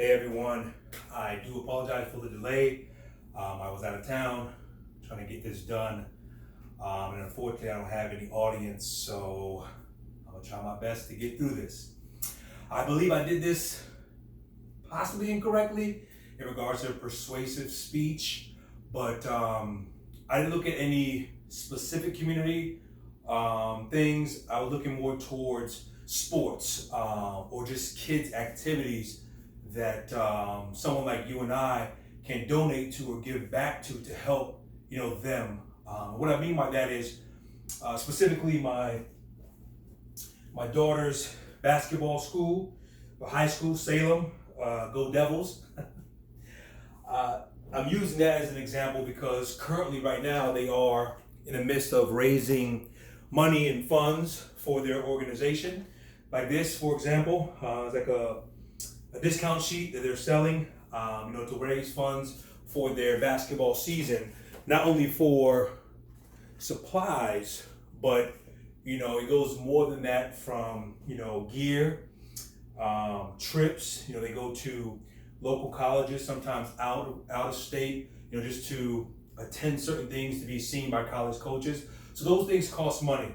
Hey everyone, I do apologize for the delay. I was out of town trying to get this done, and unfortunately I don't have any audience, so I'm gonna try my best to get through this. I believe I did this possibly incorrectly in regards to persuasive speech, but I didn't look at any specific community things. I was looking more towards sports or just kids' activities that someone like you and I can donate to or give back to help them. What I mean by that is specifically my daughter's basketball school, the high school, Salem, Go Devils. I'm using that as an example because currently right now they are in the midst of raising money and funds for their organization. Like this, for example, it's like a discount sheet that they're selling, to raise funds for their basketball season, not only for supplies, but it goes more than that from gear, trips. They go to local colleges, sometimes out of state, just to attend certain things to be seen by college coaches. So those things cost money.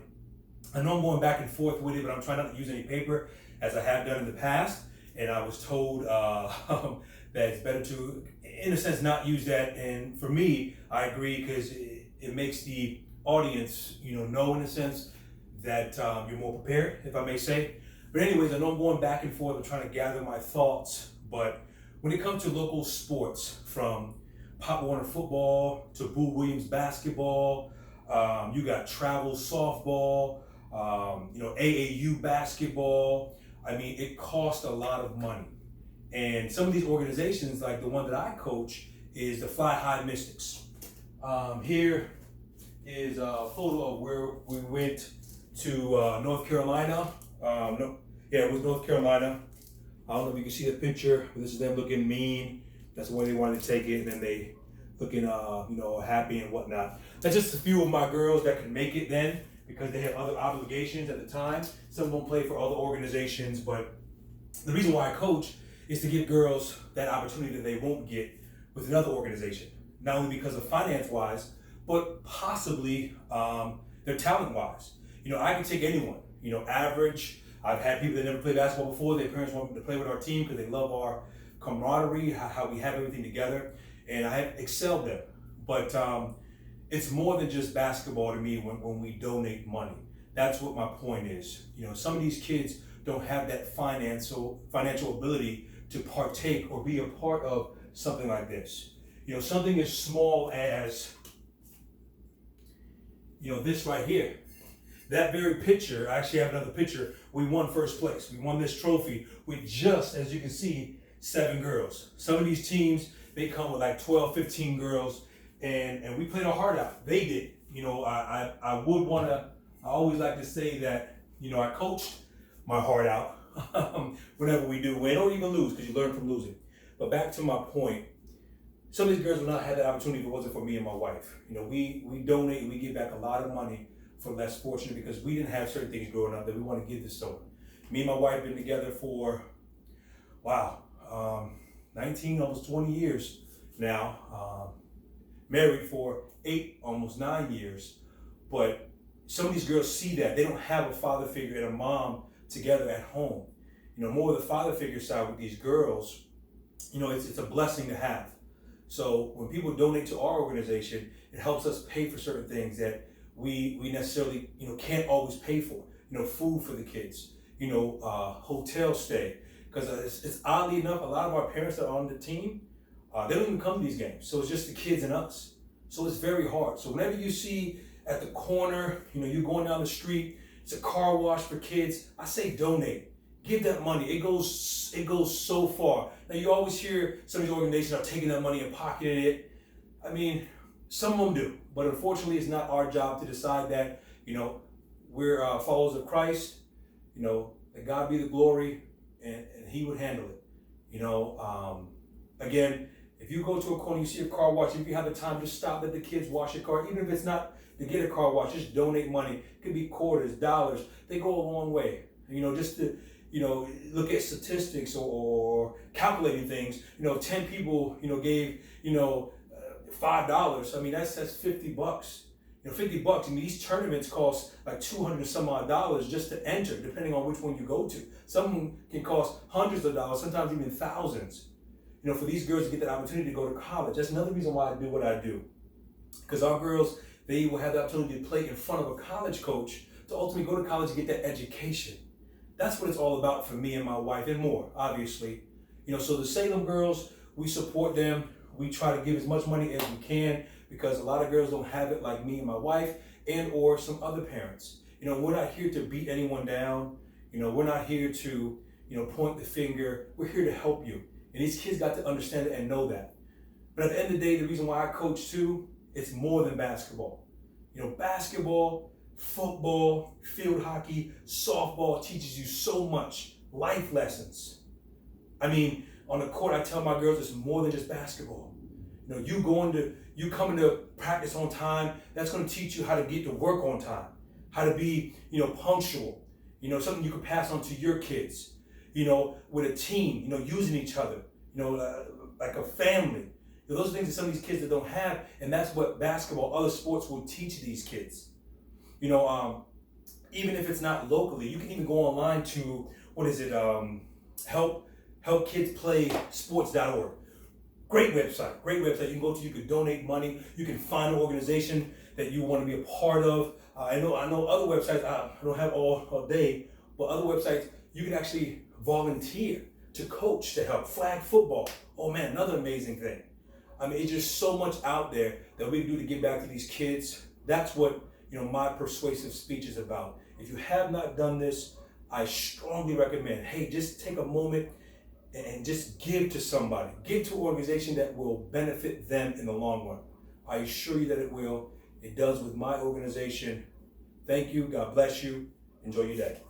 I know I'm going back and forth with it, but I'm trying not to use any paper as I have done in the past. And I was told that it's better to, in a sense, not use that. And for me, I agree because it makes the audience, know in a sense that you're more prepared, if I may say. But anyways, I know I'm going back and forth. I'm trying to gather my thoughts. But when it comes to local sports, from Pop Warner football to Boo Williams basketball, you got travel softball, AAU basketball. I mean, it costs a lot of money. And some of these organizations, like the one that I coach, is the Fly High Mystics. Here is a photo of where we went to North Carolina. It was North Carolina. I don't know if you can see the picture, but this is them looking mean. That's the way they wanted to take it, and then they looking, happy and whatnot. That's just a few of my girls that could make it then, because they had other obligations at the time. Some of them play for other organizations, but the reason why I coach is to give girls that opportunity that they won't get with another organization. Not only because of finance-wise, but possibly their talent-wise. I can take anyone, average. I've had people that never played basketball before. Their parents want them to play with our team because they love our camaraderie, how we have everything together, and I have excelled them. But it's more than just basketball to me when we donate money. That's what my point is. Some of these kids don't have that financial ability to partake or be a part of something like this. Something as small as, this right here. That very picture, I actually have another picture, we won first place. We won this trophy with just, as you can see, 7 girls. Some of these teams, they come with like 12, 15 girls, and we played our heart out. They did. I always like to say that, I coached my heart out whenever we do win or even lose, because you learn from losing. But back to my point, some of these girls would not have the opportunity if it wasn't for me and my wife. We donate and we give back a lot of money for less fortunate because we didn't have certain things growing up that we want to give this to. Me and my wife have been together for, 19, almost 20 years now. Married for 8, almost 9 years. But some of these girls see that. They don't have a father figure and a mom together at home. More of the father figure side with these girls, it's a blessing to have. So when people donate to our organization, it helps us pay for certain things that we necessarily, can't always pay for. Food for the kids, hotel stay. Because it's oddly enough, a lot of our parents that are on the team, they don't even come to these games. So it's just the kids and us. So it's very hard. So whenever you see at the corner, you're going down the street, it's a car wash for kids, I say donate. Give that money. It goes so far. Now you always hear some of these organizations are taking that money and pocketing it. I mean, some of them do. But unfortunately, it's not our job to decide that. We're followers of Christ. That God be the glory, and He would handle it. Again, if you go to a corner, you see a car wash, if you have the time, just stop, let the kids wash your car. Even if it's not to get a car wash, just donate money. It could be quarters, dollars. They go a long way. Just to, look at statistics or calculating things. 10 people, gave, $5. I mean, that's $50. $50. I mean, these tournaments cost like $200 and some odd dollars just to enter, depending on which one you go to. Some can cost hundreds of dollars, sometimes even thousands. For these girls to get that opportunity to go to college. That's another reason why I do what I do. Because our girls, they will have the opportunity to play in front of a college coach to ultimately go to college and get that education. That's what it's all about for me and my wife, and more, obviously. So the Salem girls, we support them. We try to give as much money as we can because a lot of girls don't have it like me and my wife and or some other parents. We're not here to beat anyone down. We're not here to, point the finger. We're here to help you. And these kids got to understand it and know that. But at the end of the day, the reason why I coach too, it's more than basketball. Basketball, football, field hockey, softball teaches you so much, life lessons. I mean, on the court, I tell my girls it's more than just basketball. You coming to practice on time, that's going to teach you how to get to work on time, how to be, punctual, something you can pass on to your kids, with a team, using each other, like a family. Those are things that some of these kids that don't have, and that's what basketball, other sports will teach these kids. Even if it's not locally, you can even go online to, helpkidsplaysports.org. Great website. You can go to, you can donate money, you can find an organization that you want to be a part of. I know other websites, I don't have all day, but other websites, you can actually volunteer to coach, to help. Flag football. Oh man, another amazing thing. I mean, it's just so much out there that we can do to give back to these kids. That's what, my persuasive speech is about. If you have not done this, I strongly recommend, hey, just take a moment and just give to somebody. Give to an organization that will benefit them in the long run. I assure you that it will. It does with my organization. Thank you. God bless you. Enjoy your day.